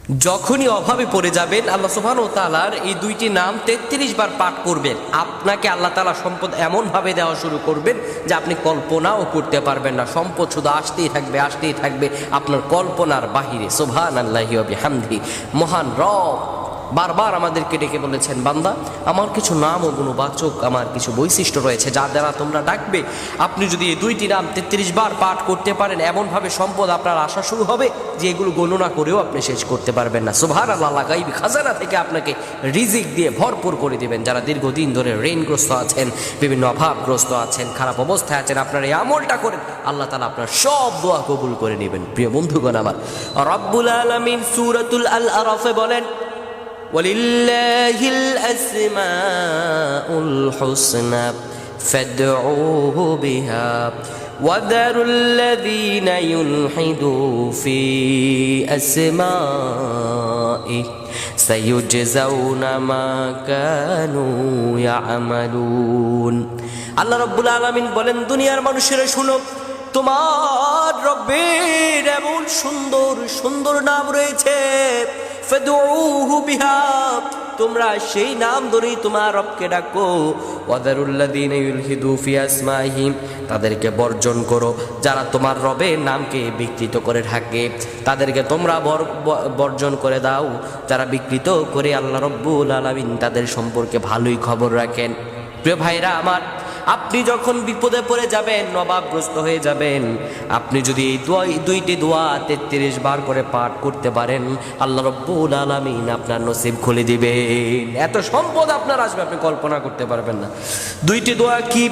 যখনই অভাবে পড়ে যাবেন আল্লাহ সুবহানাহু ওয়া তাআলার এই দুইটি নাম ৩৩ বার পাঠ করবেন, আপনাকে আল্লাহ তাআলা সম্পদ এমনভাবে দেওয়া শুরু করবেন যে আপনি কল্পনাও করতে পারবেন না। সম্পদ শুধু আসতেই থাকবে, আসতেই থাকবে, আপনার কল্পনার বাহিরে। সুবহানাল্লাহি ওয়া বিহামদিহি। মহান রব বারবার আমাদেরকে ডেকে বলেছেন, বান্দা আমার কিছু নাম ও গুণবাচক, আমার কিছু বৈশিষ্ট্য রয়েছে যা দ্বারা তোমরা ডাকবে। আপনি যদি এই দুইটি নাম ৩৩ বার পাঠ করতে পারেন, এমনভাবে সম্পদ আপনার আসা শুরু হবে যে এগুলো গণনা করেও আপনি শেষ করতে পারবেন না। সুবহানাল্লাহ। গায়বী খাজানা থেকে আপনাকে রিজিক দিয়ে ভরপুর করে দিবেন। যারা দীর্ঘদিন ধরে ঋণগ্রস্ত আছেন, বিভিন্ন অভাবগ্রস্ত আছেন, খারাপ অবস্থায় আছেন, আপনার এই আমলটা করেন, আল্লাহ তাআলা আপনার সব দোয়া কবুল করে নেবেন। প্রিয় বন্ধুগণ আমার, রব্বুল আলামিন সূরাতুল আল আরাফে বলেন, ওয়ালিল্লাহিল আসমাউল হুসনা ফাদউহু বিহা ওয়াদারুল্লাযীনা ইউলহিদু ফি আসমাইহি সাইয়ুজজাউনা মা কানু ইয়ামালুন। আল্লাহ রাব্বুল আলামিন বলেন, দুনিয়ার মানুষেরা শুনো, তোমার রব্বের এমন সুন্দর সুন্দর নাম রয়েছে, ফাদউহু বিহা, তোমরা সেই নাম ধরেই তোমার রবকে ডাকো। ওয়াদারুল্লাযীনা ইউলহিদু ফি আসমাইহি, তাদেরকে বর্জন করো যারা তোমার রবের নামকে বিকৃত করে থাকে, তাদেরকে তোমরা বর্জন করে দাও যারা বিকৃত করে আল্লাহ রাব্বুল আলামিন তাদের সম্পর্কে ভালোই খবর রাখেন। প্রিয় ভাইরা আমার, আপনি যখন বিপদে পড়ে যাবেন, অভাবগ্রস্ত হয়ে যাবেন, আপনি যদি এই দুইটি দোয়া ৩৩ বার করে পাঠ করতে পারেন, আল্লাহ রাব্বুল আলামিন আপনার নসিব খুলে দিবেন। এত সম্পদ আপনার আসবে আপনি কল্পনা করতে পারবেন না। দুইটি দোয়া কি?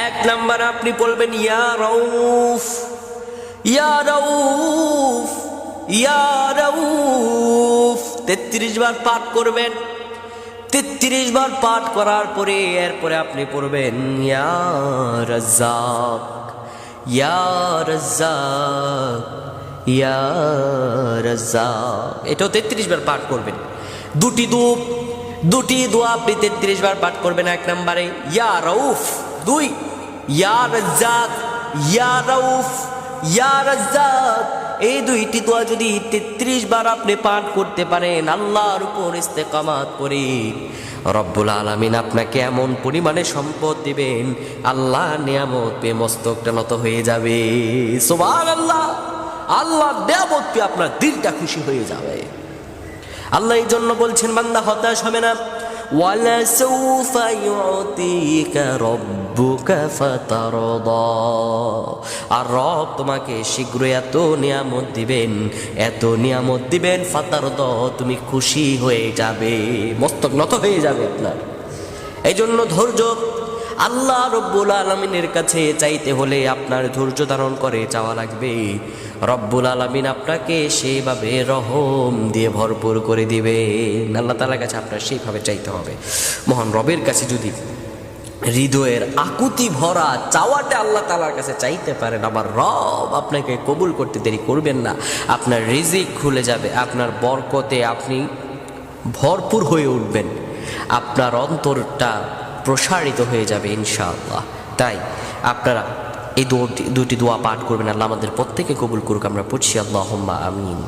এক নাম্বার আপনি বলবেন, ইয়া রাউফ, ইয়া রাউফ, ইয়া রাউফ, ৩৩ বার পাঠ করবেন। ৩৩ বার পাঠ করার পরে এরপরে আপনি পড়বেন, ইয়া রাজ্জাক, ইয়া রাজ্জাক, ইয়া রাজ্জাক। এটাও ৩৩ বার পাঠ করবেন। দুটি দোয়া আপনি ৩৩ বার পাঠ করবেন। এক নম্বরে ইয়া রাউফ, দুই ইয়া রাজ্জাক, ইয়া রাউফ, ইয়া রাজ্জাক। এই দুইটি দোয়া যদি ৩৩ বার আপনি পাঠ করতে পারেন, আল্লাহর উপর ইস্তেকামাত করে, রব্বুল আলামিন আপনাকে এমন পরিমাণে সম্পদ দিবেন, আল্লাহ নিয়ামত পেয়ে মস্তকটা নত হয়ে যাবে। সুবহানাল্লাহ। আল্লাহ নিয়ামত পেয়ে আপনার দিলটা খুশি হয়ে যাবে। আল্লাহ এই জন্য বলছেন, বান্দা হতাশ হবে না। ওয়ালা সাউফা ইউতিকা রাব্বুকা ফাতারদা, আর রব তোমাকে শীঘ্রই এত নিয়ামত দিবেন, এত নিয়ামত দিবেন, ফাতারদা, তুমি খুশি হয়ে যাবে, মস্তক নত হয়ে যাবে আপনার। এই জন্য ধৈর্য, আল্লাহ রব্বুল আলামিনের কাছে চাইতে হলে আপনার ধৈর্য ধারণ করে চাওয়া লাগবে। রব্বুল আলামিন আপনাকে সেইভাবে রহম দিয়ে ভরপুর করে দিবেন। আল্লাহ তাআলার কাছে আপনার সেইভাবে চাইতে হবে। মহান রবের কাছে যদি হৃদয়ের আকুতি ভরা চাওয়াটা আল্লাহ তাআলার কাছে চাইতে পারেন, আমার রব আপনাকে কবুল করতে দেরি করবেন না। আপনার রিজিক খুলে যাবে, আপনার বরকতে আপনি ভরপুর হয়ে উঠবেন, আপনার অন্তরটা প্রসারিত হয়ে যাবে ইনশাআল্লাহ। তাই আপনারা এই দুটি দোয়া পাঠ করবেন। আল্লাহ আমাদের প্রত্যেকে কবুল করুক। আমরা পড়ছি আল্লাহুম্মা আমিন।